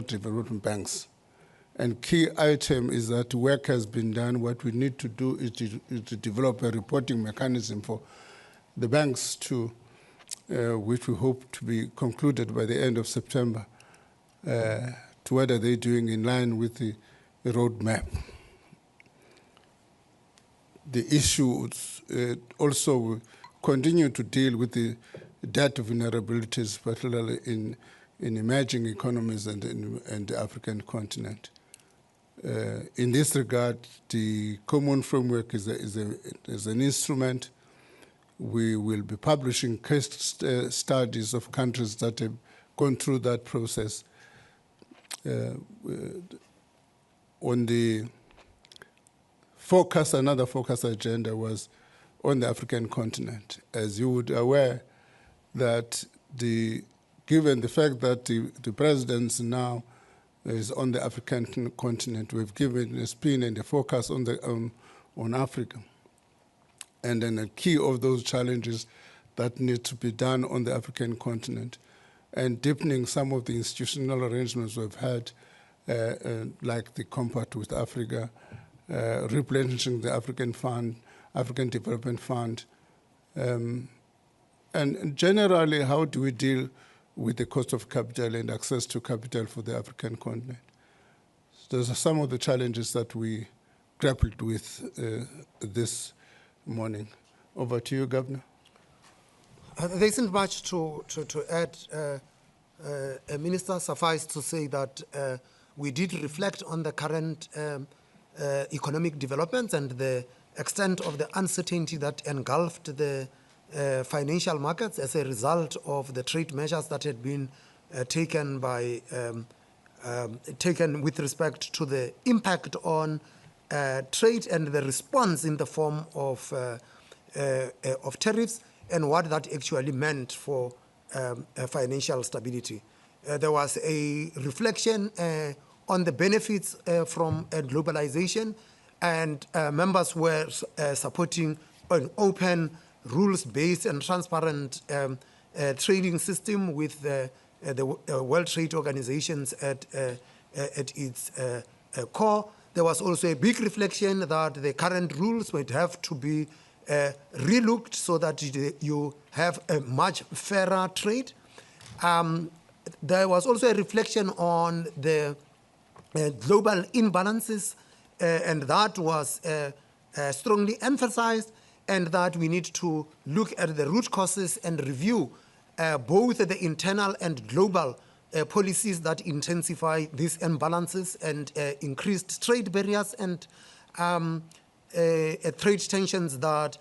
development banks. And key item is that work has been done. What we need to do is to develop a reporting mechanism for the banks to, which we hope to be concluded by the end of September, to what are they doing in line with the roadmap. The issues also continue to deal with the debt vulnerabilities, particularly in emerging economies and the African continent. In this regard, the common framework is an instrument. We will be publishing case studies of countries that have gone through that process. On the focus, another focus agenda was on the African continent. As you would be aware, that given the fact that the presidency now is on the African continent, we've given a spin and a focus on Africa. And then a key of those challenges that need to be done on the African continent, and deepening some of the institutional arrangements we've had, like the Compact with Africa, replenishing the African Development Fund, and generally, how do we deal with the cost of capital and access to capital for the African continent? Those are some of the challenges that we grappled with this morning. Over to you, Governor. There isn't much to add, Minister. Suffice to say that we did reflect on the current economic developments and the extent of the uncertainty that engulfed the financial markets as a result of the trade measures that had been taken with respect to the impact on trade and the response in the form of tariffs and what that actually meant for financial stability. There was a reflection on the benefits from globalization, and members were supporting an open, rules-based and transparent trading system with the World Trade Organizations at its core. There was also a big reflection that the current rules might have to be relooked so that you have a much fairer trade. There was also a reflection on the global imbalances, and that was strongly emphasized, and that we need to look at the root causes and review both the internal and global policies that intensify these imbalances and increased trade barriers and trade tensions that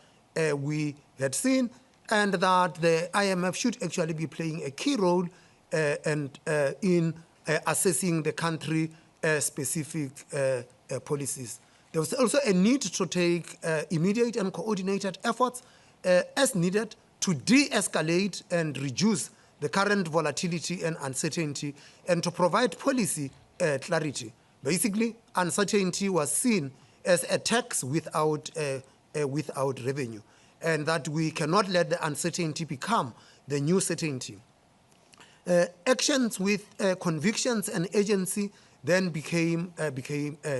we had seen, and that the IMF should actually be playing a key role in assessing the country-specific policies. There was also a need to take immediate and coordinated efforts as needed to de-escalate and reduce the current volatility and uncertainty, and to provide policy clarity. Basically, uncertainty was seen as a tax without revenue, and that we cannot let the uncertainty become the new certainty. Actions with convictions and agency then became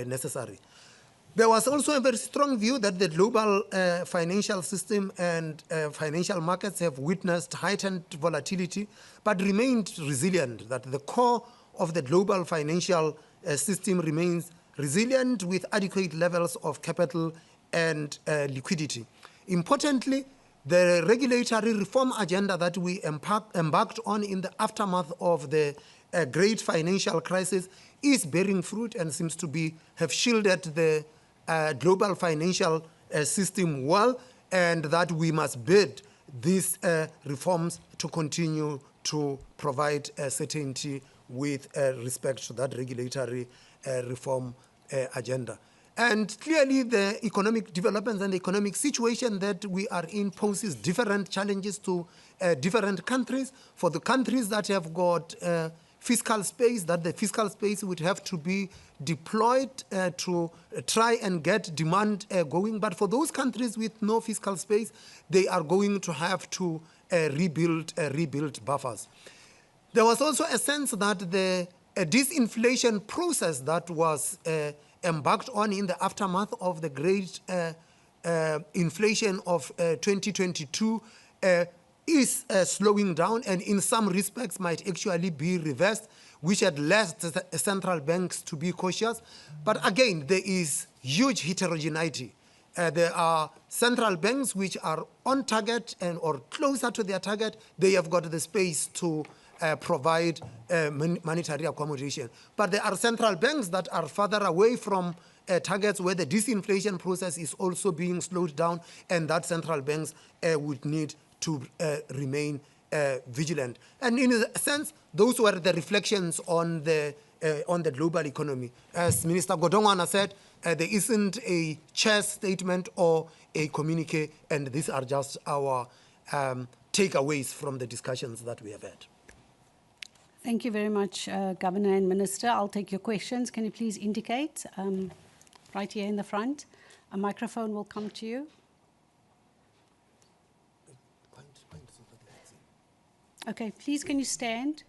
necessary. There was also a very strong view that the global financial system and financial markets have witnessed heightened volatility, but remained resilient, that the core of the global financial system remains resilient with adequate levels of capital and liquidity. Importantly, the regulatory reform agenda that we embarked on in the aftermath of the great financial crisis is bearing fruit and seems to have shielded the global financial system well, and that we must bid these reforms to continue to provide certainty with respect to that regulatory reform agenda. And clearly the economic developments and the economic situation that we are in poses different challenges to different countries. For the countries that have got fiscal space, that the fiscal space would have to be deployed to try and get demand going. But for those countries with no fiscal space, they are going to have to rebuild buffers. There was also a sense that the disinflation process that was embarked on in the aftermath of the great inflation of 2022 is slowing down, and in some respects might actually be reversed, which had led central banks to be cautious. But again, there is huge heterogeneity. There are central banks which are on target and or closer to their target. They have got the space to provide monetary accommodation. But there are central banks that are further away from targets where the disinflation process is also being slowed down, and that central banks would need to remain vigilant. And in a sense, those were the reflections on the global economy. As Minister Godongwana said, there isn't a chair statement or a communique, and these are just our takeaways from the discussions that we have had. Thank you very much, Governor and Minister. I'll take your questions. Can you please indicate right here in the front? A microphone will come to you. Okay, please can you stand?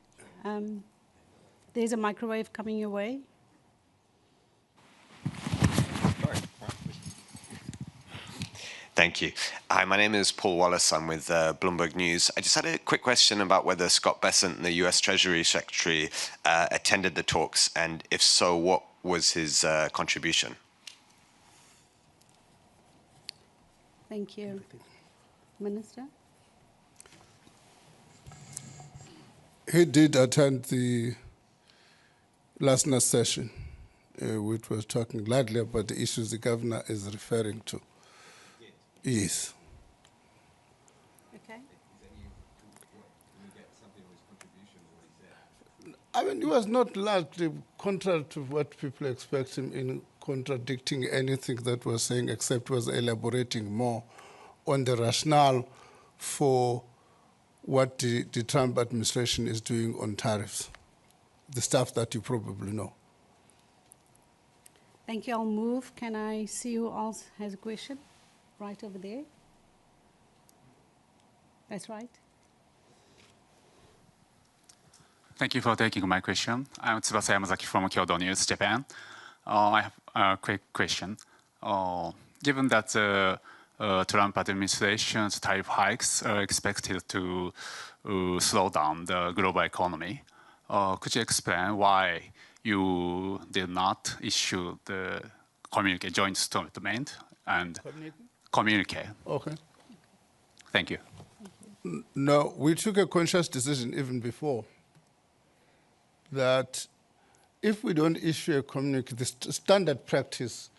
There's a microwave coming your way. Thank you. Hi, my name is Paul Wallace. I'm with Bloomberg News. I just had a quick question about whether Scott Bessent, the US Treasury Secretary, attended the talks, and if so, what was his contribution? Thank you. Minister? He did attend the last night's session, which was talking largely about the issues the governor is referring to. Yes. Okay. I mean, he was not largely contrary to what people expect him in contradicting anything that was saying, except was elaborating more on the rationale for what the Trump administration is doing on tariffs, the stuff that you probably know. Thank you. I'll move. Can I see who else has a question? Right over there. That's right. Thank you for taking my question. I'm Tsubasa Yamazaki from Kyodo News, Japan. I have a quick question. Given that the Trump administration's tariff hikes are expected to slow down the global economy, could you explain why you did not issue the joint statement and communique? Okay. Thank you. No, we took a conscious decision even before that if we don't issue a communique, the standard practice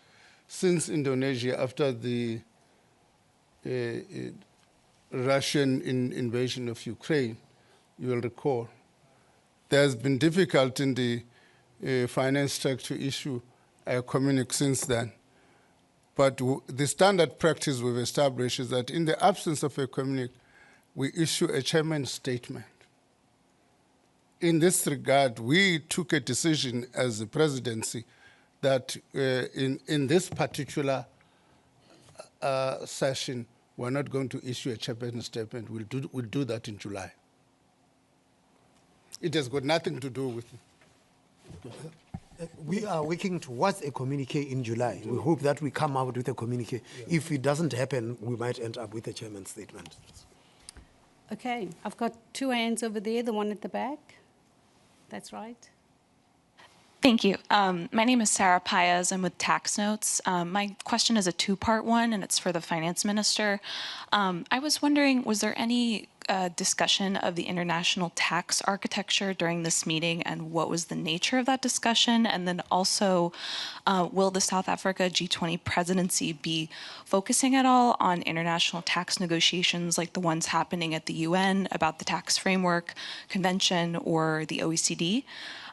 since Indonesia, after the Russian invasion of Ukraine, you will recall, there's been difficulty in the finance track to issue a communique since then. But the standard practice we've established is that in the absence of a communique, we issue a chairman's statement. In this regard, we took a decision as the presidency that in this particular session, we're not going to issue a chairman's statement. We'll do that in July. It has got nothing to do with We are working towards a communique in July. We hope that we come out with a communique. Yeah. If it doesn't happen, we might end up with a chairman's statement. Okay, I've got two hands over there, the one at the back. That's right. Thank you. My name is Sarah Paez. I'm with Tax Notes. My question is a two-part one, and it's for the finance minister. I was wondering, was there any discussion of the international tax architecture during this meeting, and what was the nature of that discussion? And then also, will the South Africa G20 presidency be focusing at all on international tax negotiations like the ones happening at the UN about the tax framework convention or the OECD?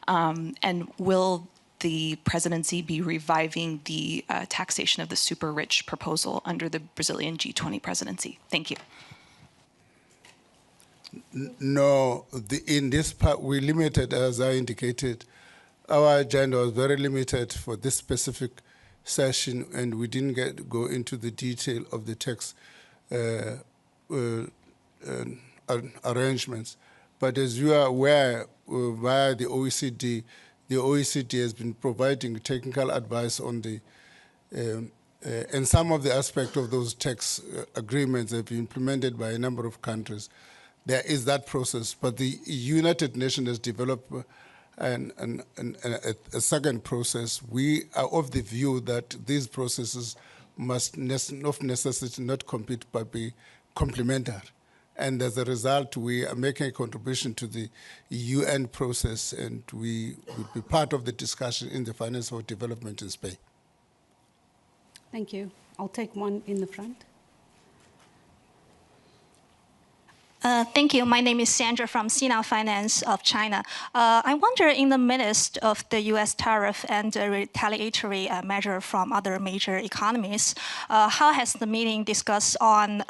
And will the presidency be reviving the taxation of the super rich proposal under the Brazilian G20 presidency? Thank you. No, in this part, we limited, as I indicated, our agenda was very limited for this specific session, and we didn't go into the detail of the tax arrangements. But as you are aware, via the OECD, the OECD has been providing technical advice on the, and some of the aspects of those tax agreements have been implemented by a number of countries. There is that process, but the United Nations has developed a second process. We are of the view that these processes must of necessity not compete but be complementary. And as a result, we are making a contribution to the UN process, and we will be part of the discussion in the Finance for Development in Spain. Thank you. I'll take one in the front. Thank you. My name is Sandra from Sina Finance of China. I wonder, in the midst of the U.S. tariff and retaliatory measure from other major economies, how has the meeting discussed on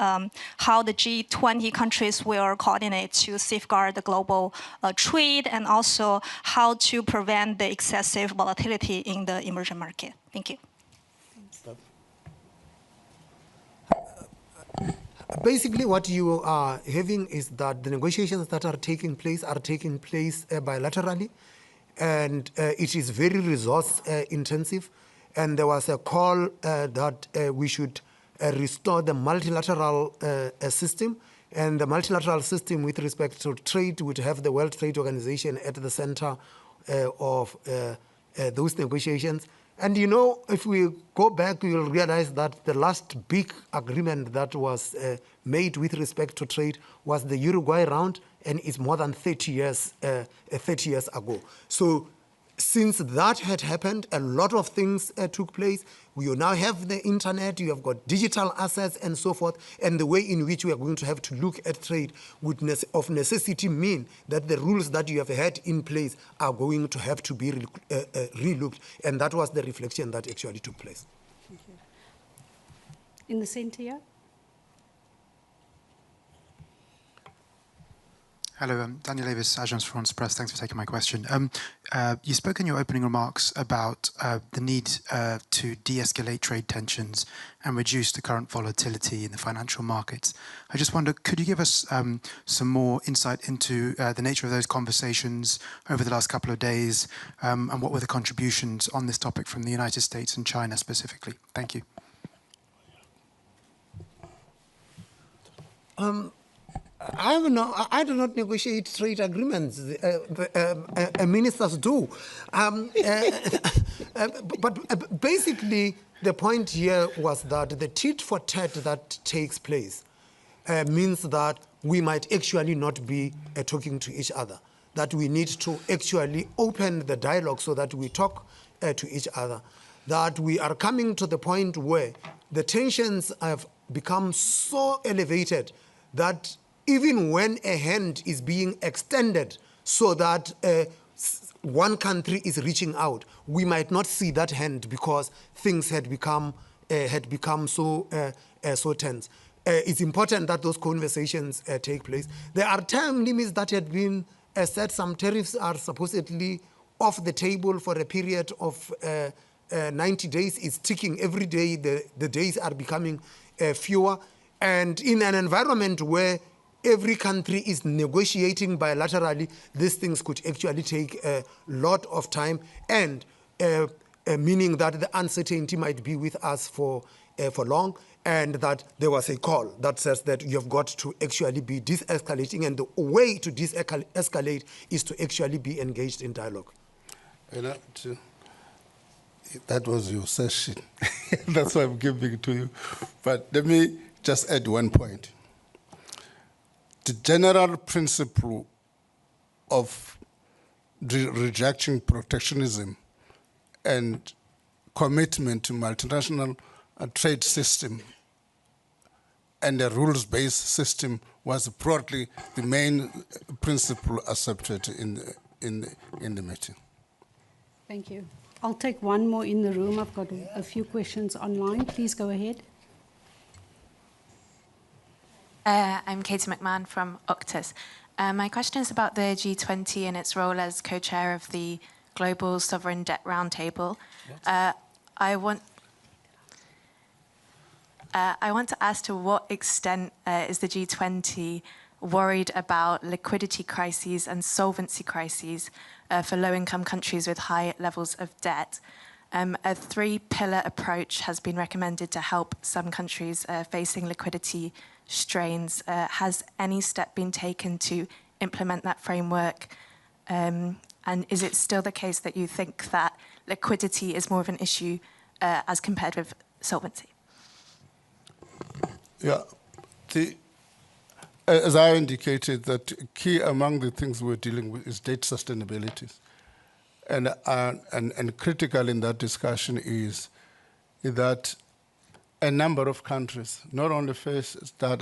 how the G20 countries will coordinate to safeguard the global trade, and also how to prevent the excessive volatility in the emerging market? Thank you. Basically, what you are having is that the negotiations that are taking place bilaterally, and it is very resource intensive. And there was a call that we should restore the multilateral system. And the multilateral system with respect to trade would have the World Trade Organization at the center of those negotiations. And you know, if we go back, we will realize that the last big agreement that was made with respect to trade was the Uruguay round, and it's more than 30 years ago. So since that had happened, a lot of things took place. We now have the internet, you have got digital assets and so forth, and the way in which we are going to have to look at trade would of necessity mean that the rules that you have had in place are going to have to be relooked, and that was the reflection that actually took place. Thank you. In the center here. Hello, Daniel Davis, Agence France Presse. Thanks for taking my question. You spoke in your opening remarks about the need to de-escalate trade tensions and reduce the current volatility in the financial markets. I just wonder, could you give us some more insight into the nature of those conversations over the last couple of days, and what were the contributions on this topic from the United States and China specifically? Thank you. I do not negotiate trade agreements. Ministers do. But basically, the point here was that the tit for tat that takes place means that we might actually not be talking to each other, that we need to actually open the dialogue so that we talk to each other, that we are coming to the point where the tensions have become so elevated that even when a hand is being extended so that one country is reaching out, we might not see that hand because things had become so tense. It's important that those conversations take place. There are time limits that had been set. Some tariffs are supposedly off the table for a period of 90 days. It's ticking every day. The days are becoming fewer. And in an environment where every country is negotiating bilaterally, these things could actually take a lot of time, and meaning that the uncertainty might be with us for long, and that there was a call that says that you have got to actually be de-escalating, and the way to de-escalate is to actually be engaged in dialogue. That was your session. That's why I'm giving it to you. But let me just add one point. The general principle of rejecting protectionism and commitment to multinational trade system and a rules-based system was broadly the main principle accepted in the meeting. Thank you. I'll take one more in the room. I've got a few questions online. Please go ahead. I'm Katie McMahon from Octus. My question is about the G20 and its role as co-chair of the Global Sovereign Debt Roundtable. I want to ask, to what extent is the G20 worried about liquidity crises and solvency crises for low-income countries with high levels of debt. A three-pillar approach has been recommended to help some countries facing liquidity strains. Has any step been taken to implement that framework? And is it still the case that you think that liquidity is more of an issue as compared with solvency? Yeah. As I indicated, that key among the things we're dealing with is debt sustainability. And critical in that discussion is that a number of countries not only face that,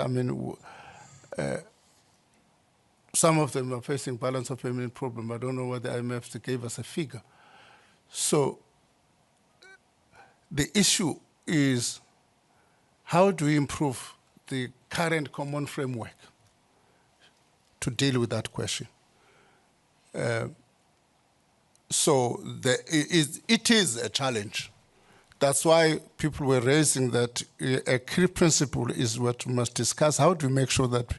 some of them are facing balance of payment problem. I don't know whether the IMF gave us a figure. So the issue is how do we improve the current common framework to deal with that question? So it is a challenge. That's why people were raising that a key principle is what we must discuss. How do we make sure that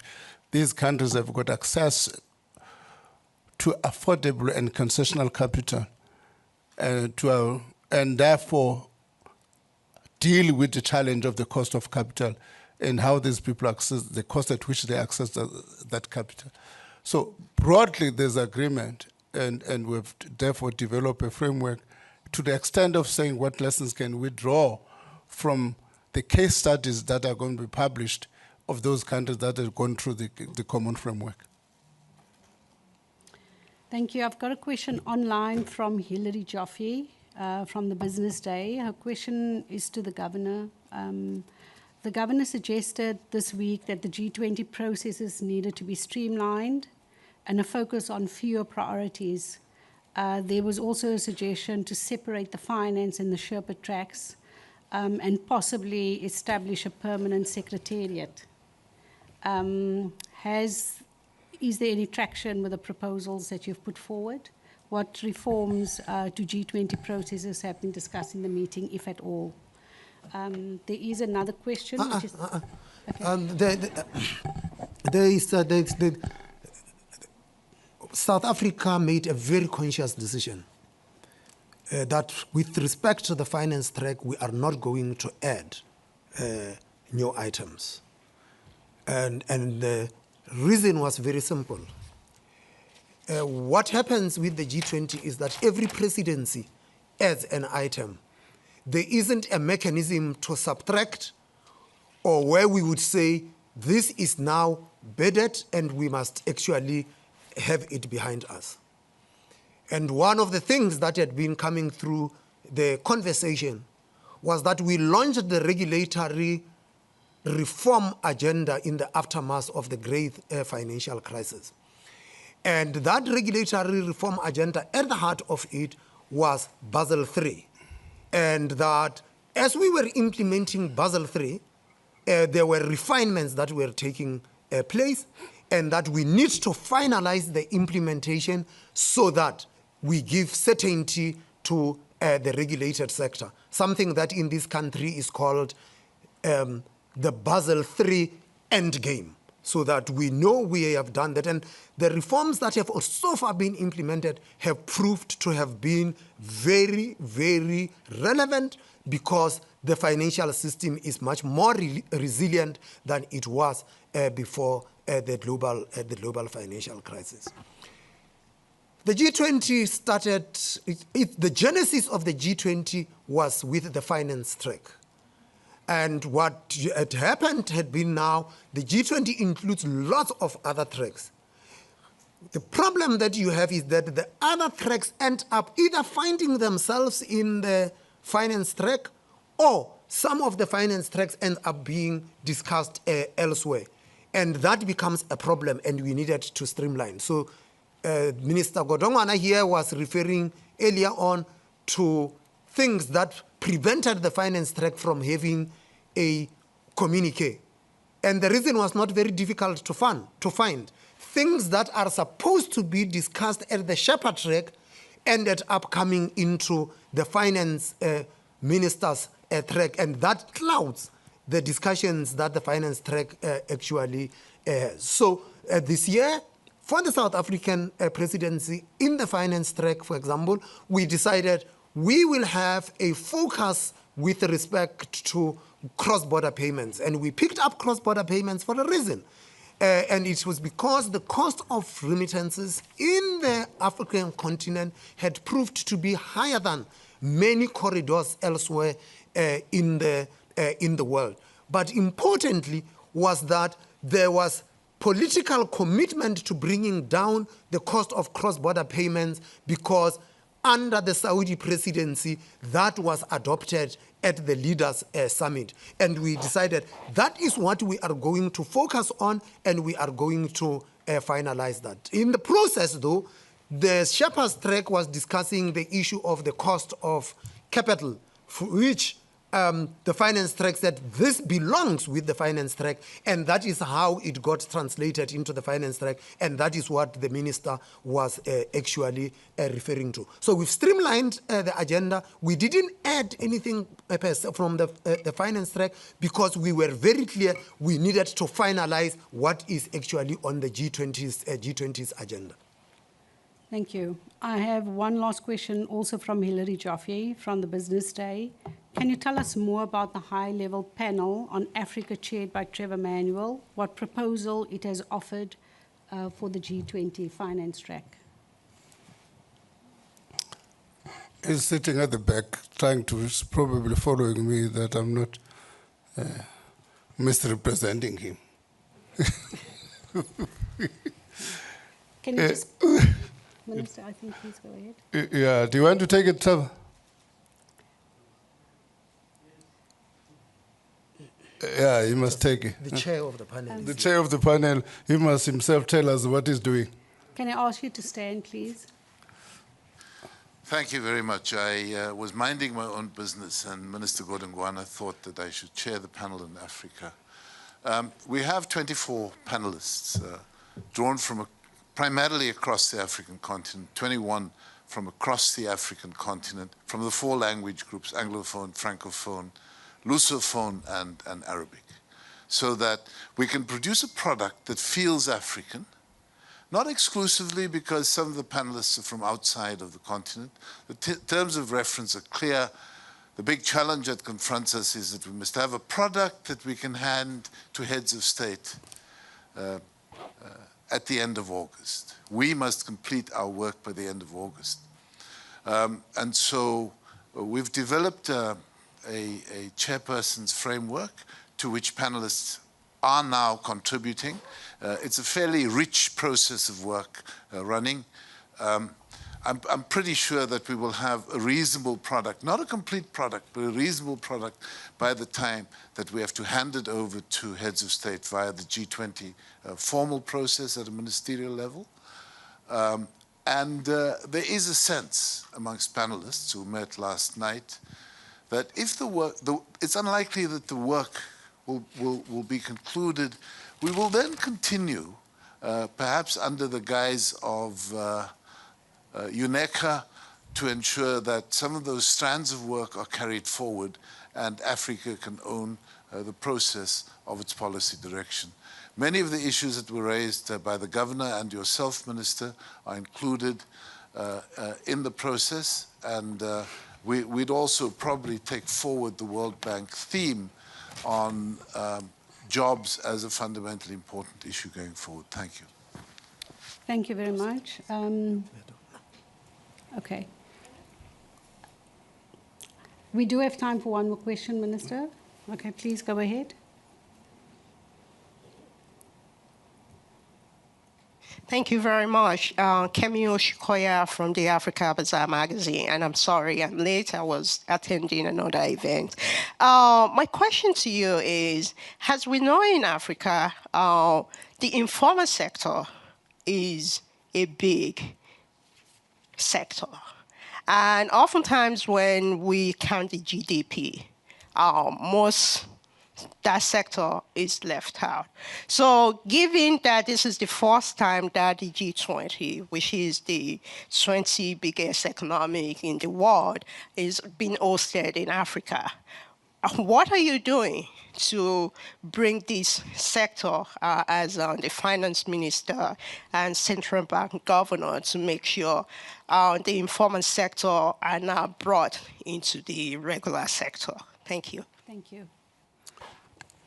these countries have got access to affordable and concessional capital and therefore deal with the challenge of the cost of capital and how these people access the cost at which they access that capital. So broadly, there's agreement, and we've therefore developed a framework to the extent of saying what lessons can we draw from the case studies that are going to be published of those countries that have gone through the common framework. Thank you. I've got a question online from Hilary Jaffe from the Business Day. Her question is to the Governor. The Governor suggested this week that the G20 processes needed to be streamlined and a focus on fewer priorities. There was also a suggestion to separate the finance and the Sherpa tracks and possibly establish a permanent secretariat. Is there any traction with the proposals that you've put forward? What reforms to G20 processes have been discussed in the meeting, if at all? There is another question. Which is, okay. South Africa made a very conscious decision that with respect to the finance track, we are not going to add new items. And the reason was very simple. What happens with the G20 is that every presidency adds an item. There isn't a mechanism to subtract or where we would say this is now bedded and we must actually have it behind us. And one of the things that had been coming through the conversation was that we launched the regulatory reform agenda in the aftermath of the great financial crisis. And that regulatory reform agenda, at the heart of it, was Basel III. And that as we were implementing Basel III, there were refinements that were taking place, and that we need to finalize the implementation so that we give certainty to the regulated sector, something that in this country is called the Basel III endgame, so that we know we have done that. And the reforms that have so far been implemented have proved to have been very, very relevant because the financial system is much more resilient than it was before the global financial crisis. The G20 started, the genesis of the G20 was with the finance track. And what had happened had been now, the G20 includes lots of other tracks. The problem that you have is that the other tracks end up either finding themselves in the finance track, or some of the finance tracks end up being discussed elsewhere. And that becomes a problem, and we needed to streamline. So Minister Godongwana here was referring earlier on to things that prevented the finance track from having a communique. And the reason was not very difficult to find. Things that are supposed to be discussed at the Sherpa track ended up coming into the finance minister's track, and that clouds the discussions that the finance track actually has. So This year, for the South African presidency, in the finance track, for example, we decided we will have a focus with respect to cross-border payments. And we picked up cross-border payments for a reason. And it was because the cost of remittances in the African continent had proved to be higher than many corridors elsewhere in the world. But importantly was that there was political commitment to bringing down the cost of cross-border payments, because under the Saudi presidency, that was adopted at the Leaders' Summit. And we decided that is what we are going to focus on, and we are going to finalize that. In the process, though, the Shepherd's track was discussing the issue of the cost of capital, for which the finance track said this belongs with the finance track, and that is how it got translated into the finance track, and that is what the minister was actually referring to. So we've streamlined the agenda. We didn't add anything from the finance track because we were very clear we needed to finalize what is actually on the G20's agenda. Thank you. I have one last question also from Hilary Jaffe from the Business Day. Can you tell us more about the high-level panel on Africa chaired by Trevor Manuel, what proposal it has offered for the G20 finance track? He's sitting at the back trying to, he's probably following me that I'm not misrepresenting him. Can you just... Minister, I think please go ahead. Yeah, do you want to take it, Trevor? Yeah, he must take it. The chair of the panel. The chair of the panel, he must himself tell us what he's doing. Can I ask you to stand, please? Thank you very much. I was minding my own business, and Minister Godongwana thought that I should chair the panel in Africa. We have 24 panelists drawn from primarily across the African continent, 21 from across the African continent, from the 4 language groups, Anglophone, Francophone, Lusophone, and Arabic, so that we can produce a product that feels African, not exclusively because some of the panelists are from outside of the continent. The terms of reference are clear. The big challenge that confronts us is that we must have a product that we can hand to heads of state at the end of August. We must complete our work by the end of August. And so we've developed a chairperson's framework to which panelists are now contributing. It's a fairly rich process of work running. I'm pretty sure that we will have a reasonable product, not a complete product, but a reasonable product by the time that we have to hand it over to heads of state via the G20 formal process at a ministerial level. And there is a sense amongst panelists who met last night that if the work, it's unlikely that the work will be concluded. We will then continue, perhaps under the guise of UNECA, to ensure that some of those strands of work are carried forward and Africa can own the process of its policy direction. Many of the issues that were raised by the Governor and yourself, Minister, are included in the process, and we'd also probably take forward the World Bank theme on jobs as a fundamentally important issue going forward. Thank you. Thank you very much. Okay. We do have time for one more question, Minister. Okay, please go ahead. Thank you very much. Kemi Oshikoya from the Africa Bazaar magazine, and I'm sorry I'm late. I was attending another event. My question to you is, as we know in Africa, the informal sector is a big sector. And oftentimes when we count the GDP, that sector is left out. So given that this is the first time that the G20, which is the 20 biggest economic in the world, is being hosted in Africa, what are you doing to bring this sector as the finance minister and central bank governor to make sure the informal sector are now brought into the regular sector? Thank you. Thank you.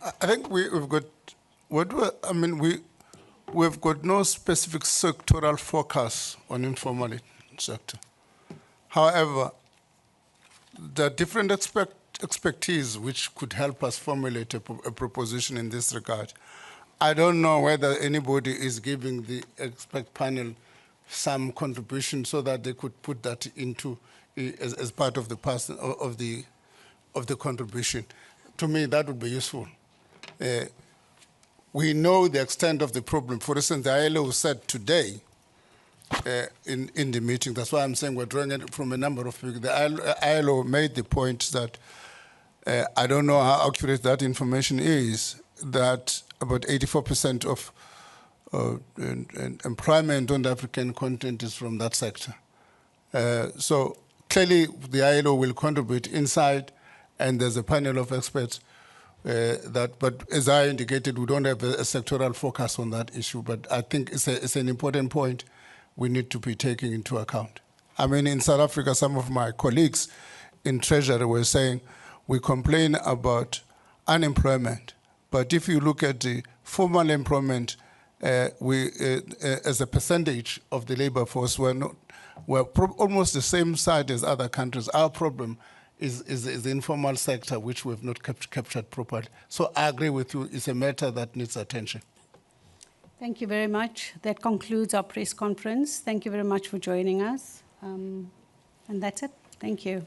I think we've got we've got no specific sectoral focus on informal sector. However, there are different expertise which could help us formulate a proposition in this regard. I don't know whether anybody is giving the expert panel some contribution so that they could put that into as part of the contribution. To me, that would be useful. We know the extent of the problem. For instance, the ILO said today in the meeting, that's why I'm saying we're drawing it from a number of people. The ILO made the point that, I don't know how accurate that information is, that about 84% of employment on the African continent is from that sector. So clearly the ILO will contribute inside, and there's a panel of experts but as I indicated, we don't have a sectoral focus on that issue, but I think it's an important point we need to be taking into account. I mean, in South Africa, some of my colleagues in Treasury were saying, we complain about unemployment, but if you look at the formal employment, as a percentage of the labor force, we're almost the same side as other countries. Our problem is the informal sector, which we've not captured properly. So I agree with you, it's a matter that needs attention. Thank you very much. That concludes our press conference. Thank you very much for joining us. And that's it. Thank you.